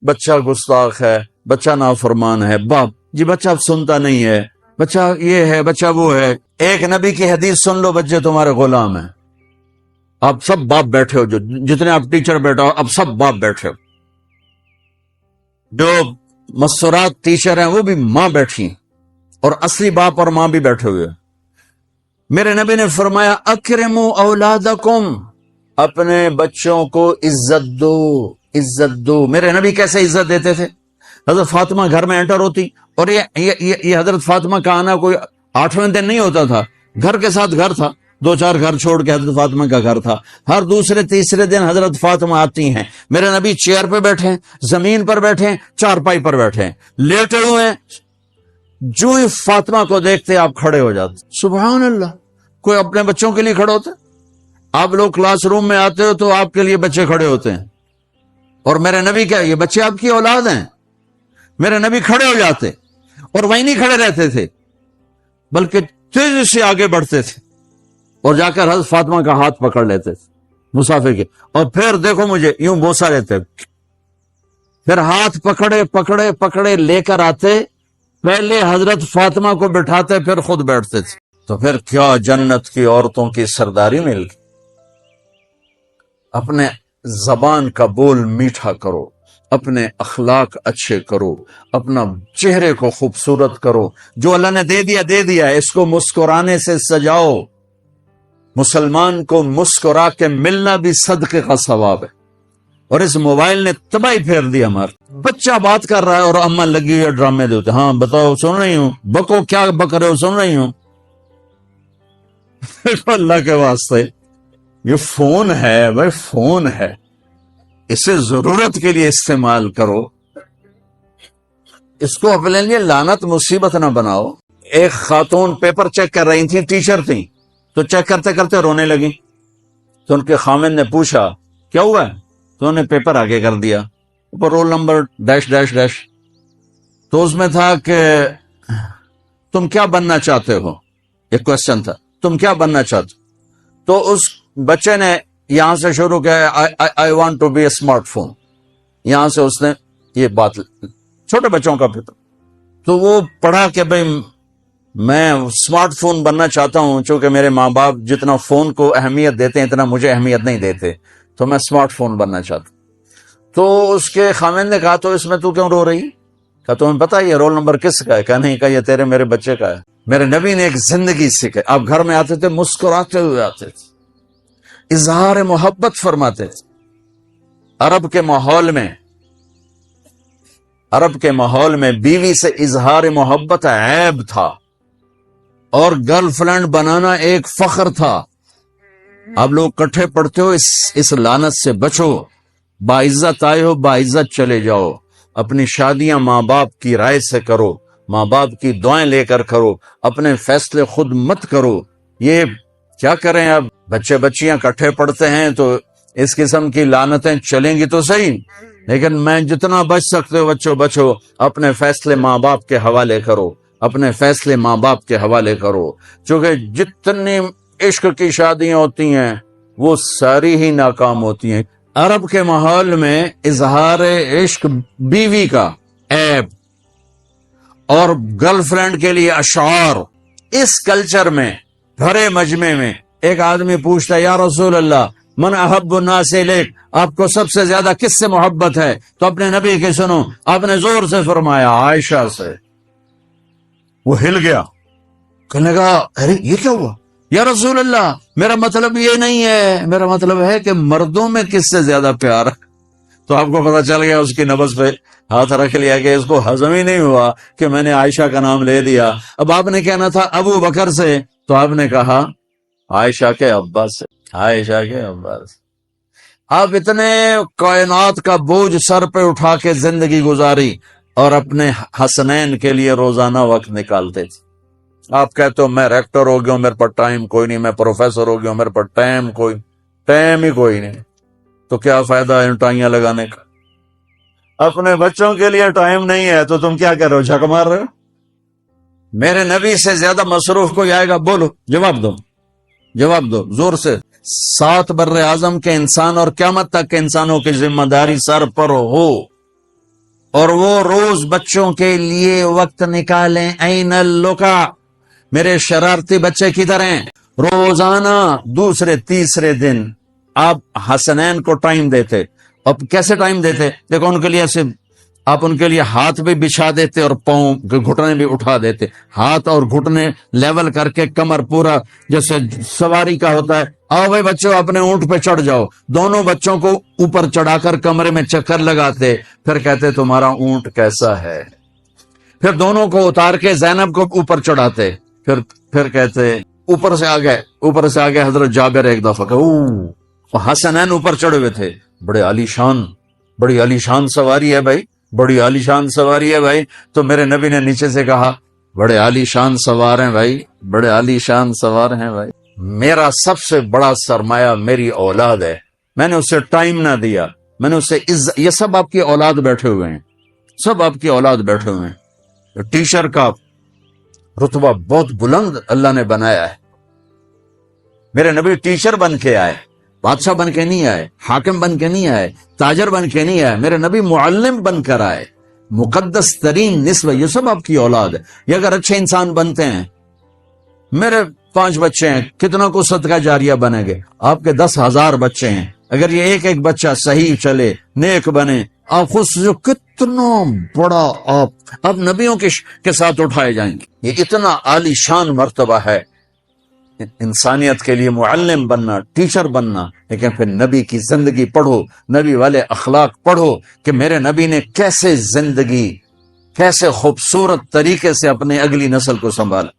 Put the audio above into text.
بچہ گستاخ ہے، بچہ نافرمان ہے، باپ جی بچہ اب سنتا نہیں ہے، بچہ یہ ہے، بچہ وہ ہے۔ ایک نبی کی حدیث سن لو، بچے تمہارے غلام ہیں۔ آپ سب باپ بیٹھے ہو، جو جتنے آپ ٹیچر بیٹھا ہو اب سب باپ بیٹھے ہو، جو مستورات ٹیچر ہیں وہ بھی ماں بیٹھی ہیں، اور اصلی باپ اور ماں بھی بیٹھے ہوئے ہیں۔ میرے نبی نے فرمایا اکرموا اولادکم، اپنے بچوں کو عزت دو، عزت دو۔ میرے نبی کیسے عزت دیتے تھے؟ حضرت فاطمہ گھر میں انٹر ہوتی، اور یہ حضرت فاطمہ کا آنا کوئی 8ویں دن نہیں ہوتا تھا، گھر کے ساتھ گھر تھا، 2-4 گھر چھوڑ کے حضرت فاطمہ کا گھر تھا۔ ہر دوسرے تیسرے دن حضرت فاطمہ آتی ہیں، میرے نبی چیئر پہ بیٹھے ہیں، زمین پر بیٹھے ہیں، چارپائی پر بیٹھے ہیں، لیٹے ہوئے ہیں، جو ہی فاطمہ کو دیکھتے آپ کھڑے ہو جاتے۔ سبحان اللہ، کوئی اپنے بچوں کے لیے کھڑے ہوتے؟ آپ لوگ کلاس روم میں آتے ہو تو آپ کے لیے بچے کھڑے ہوتے ہیں، اور میرے نبی کیا یہ بچے آپ کی اولاد ہیں؟ میرے نبی کھڑے ہو جاتے، اور وہیں نہیں کھڑے رہتے تھے بلکہ تیزی سے آگے بڑھتے تھے، اور جا کر حضرت فاطمہ کا ہاتھ پکڑ لیتے تھے مسافر کے، اور پھر دیکھو مجھے یوں بوسا لیتے، پھر ہاتھ پکڑے پکڑے پکڑے لے کر آتے، پہلے حضرت فاطمہ کو بٹھاتے پھر خود بیٹھتے تھے۔ تو پھر کیا جنت کی عورتوں کی سرداری مل گئی۔ اپنے زبان کا بول میٹھا کرو، اپنے اخلاق اچھے کرو، اپنا چہرے کو خوبصورت کرو، جو اللہ نے دے دیا دے دیا، اس کو مسکرانے سے سجاؤ۔ مسلمان کو مسکرا کے ملنا بھی صدقے کا ثواب ہے، اور اس موبائل نے تباہی پھیر دی ہمارا۔ بچہ بات کر رہا ہے اور اماں لگی ہوئی ہے ڈرامے دیتے، ہاں بتاؤ سن رہی ہوں، بکو کیا بک رہے ہو، سن رہی ہوں۔ اللہ کے واسطے یہ فون ہے بھائی، فون ہے، اسے ضرورت کے لیے استعمال کرو، اس کو اپنے لیے لعنت مصیبت نہ بناؤ۔ ایک خاتون پیپر چیک کر رہی تھی، ٹیچر تھی، تو چیک کرتے کرتے رونے لگی، تو ان کے خامن نے پوچھا کیا ہوا ہے، تو انہوں نے پیپر آگے کر دیا، اوپر roll number dash dash dash, تو اس میں تھا کہ تم کیا بننا چاہتے ہو، ایک کوسچن تھا، تم کیا بننا چاہتے ہو؟ تو اس بچے نے یہاں سے شروع کیا، I want to be a smartphone, یہاں سے اس نے یہ بات، چھوٹے بچوں کا پیپر، تو وہ پڑھا کہ بھئی میں اسمارٹ فون بننا چاہتا ہوں، چونکہ میرے ماں باپ جتنا فون کو اہمیت دیتے ہیں اتنا مجھے اہمیت نہیں دیتے، تو میں اسمارٹ فون بننا چاہتا ہوں۔ تو اس کے خامن نے کہا تو اس میں تو کیوں رو رہی؟ کہا تمہیں پتا یہ رول نمبر کس کا ہے؟ کہا نہیں، کہا یہ تیرے میرے بچے کا ہے۔ میرے نبی نے ایک زندگی سکھائی، آپ گھر میں آتے تھے مسکراتے ہوئے آتے تھے، اظہار محبت فرماتے تھے۔ عرب کے ماحول میں بیوی سے اظہار محبت عیب تھا، اور گرل فرینڈ بنانا ایک فخر تھا۔ آپ لوگ کٹھے پڑھتے ہو، اس لعنت سے بچو، باعزت آئے ہو باعزت چلے جاؤ، اپنی شادیاں ماں باپ کی رائے سے کرو، ماں باپ کی دعائیں لے کر کرو، اپنے فیصلے خود مت کرو۔ یہ کیا کریں، اب بچے بچیاں کٹھے پڑھتے ہیں تو اس قسم کی لعنتیں چلیں گی تو صحیح، لیکن میں جتنا بچ سکتے ہو بچو بچو، اپنے فیصلے ماں باپ کے حوالے کرو، اپنے فیصلے ماں باپ کے حوالے کرو، چونکہ جتنی عشق کی شادیاں ہوتی ہیں وہ ساری ہی ناکام ہوتی ہیں۔ عرب کے ماحول میں اظہار عشق بیوی کا عیب، اور گرل فرینڈ کے لیے اشعار، اس کلچر میں بھرے مجمع میں ایک آدمی پوچھتا ہے یا رسول اللہ من احب الناس الیک، آپ کو سب سے زیادہ کس سے محبت ہے؟ تو اپنے نبی کے سنو، آپ نے زور سے فرمایا عائشہ سے۔ وہ ہل گیا، کہنے لگا ارے یہ کیا ہوا یا رسول اللہ، میرا مطلب یہ نہیں ہے، میرا مطلب ہے کہ مردوں میں کس سے زیادہ پیار ہے۔ تو آپ کو پتا چل گیا، اس کی نبض پہ ہاتھ رکھ لیا کہ اس کو ہضم ہی نہیں ہوا کہ میں نے عائشہ کا نام لے دیا۔ اب آپ نے کہنا تھا ابو بکر سے، تو آپ نے کہا عائشہ کے ابا سے، عائشہ کے ابا سے۔ آپ اتنے کائنات کا بوجھ سر پہ اٹھا کے زندگی گزاری، اور اپنے حسنین کے لیے روزانہ وقت نکالتے تھے۔ آپ کہتے ہو میں ریکٹر ہو گیا ہوں، میرے پر ٹائم کوئی نہیں، میں پروفیسر ہو گیا ہوں، میرے پر ٹائم ہی کوئی نہیں، تو کیا فائدہ ہے ٹائیاں لگانے کا؟ اپنے بچوں کے لیے ٹائم نہیں ہے تو تم کیا کر رہے ہو، جھک مار رہے ہو؟ میرے نبی سے زیادہ مصروف کوئی آئے گا؟ بولو، جواب دو زور سے۔ 7 بر اعظم کے انسان اور قیامت تک کے انسانوں کی ذمہ داری سر پر ہو، اور وہ روز بچوں کے لیے وقت نکالیں. این اللقا، میرے شرارتی بچے کدھر ہیں؟ روزانہ دوسرے تیسرے دن آپ حسنین کو ٹائم دیتے. اب کیسے ٹائم دیتے؟ دیکھو ان کے لیے ایسے آپ ان کے لیے ہاتھ بھی بچھا دیتے اور پاؤں گھٹنے بھی اٹھا دیتے. ہاتھ اور گھٹنے لیول کر کے کمر پورا جیسے سواری کا ہوتا ہے. آؤ بھائی بچوں اپنے اونٹ پہ چڑھ جاؤ. دونوں بچوں کو اوپر چڑھا کر کمرے میں چکر لگاتے. پھر کہتے تمہارا اونٹ کیسا ہے. پھر دونوں کو اتار کے زینب کو اوپر چڑھاتے. پھر کہتے اوپر سے آ گئے حضرت جابر. ایک دفعہ کہ حسنین اوپر چڑھے ہوئے تھے. بڑی عالی شان سواری ہے بھائی، بڑی عالی شان سواری ہے بھائی. تو میرے نبی نے نیچے سے کہا بڑے عالی شان سوار ہیں بھائی، بڑے عالی شان سوار ہیں بھائی. میرا سب سے بڑا سرمایہ میری اولاد ہے. میں نے اسے ٹائم نہ دیا، میں نے اسے یہ سب آپ کی اولاد بیٹھے ہوئے ہیں، سب آپ کی اولاد بیٹھے ہوئے ہیں. ٹیچر کا رتبہ بہت بلند اللہ نے بنایا ہے. میرے نبی ٹیچر بن کے آئے، بادشاہ بن کے نہیں آئے، حاکم بن کے نہیں آئے، تاجر بن کے نہیں آئے. میرے نبی معلم بن کر آئے. مقدس ترین نسبت، یہ سب آپ کی اولاد ہے. یہ اگر اچھے انسان بنتے ہیں، میرے 5 بچے ہیں، کتنا کو صدقہ جاریہ بنے گے؟ آپ کے 10,000 بچے ہیں، اگر یہ ایک ایک بچہ صحیح چلے، نیک بنے، آپ خود جو کتنا بڑا آپ نبیوں کے ساتھ اٹھائے جائیں گے. یہ اتنا عالی شان مرتبہ ہے انسانیت کے لیے معلم بننا، ٹیچر بننا. لیکن پھر نبی کی زندگی پڑھو، نبی والے اخلاق پڑھو کہ میرے نبی نے کیسے زندگی، کیسے خوبصورت طریقے سے اپنے اگلی نسل کو سنبھالا.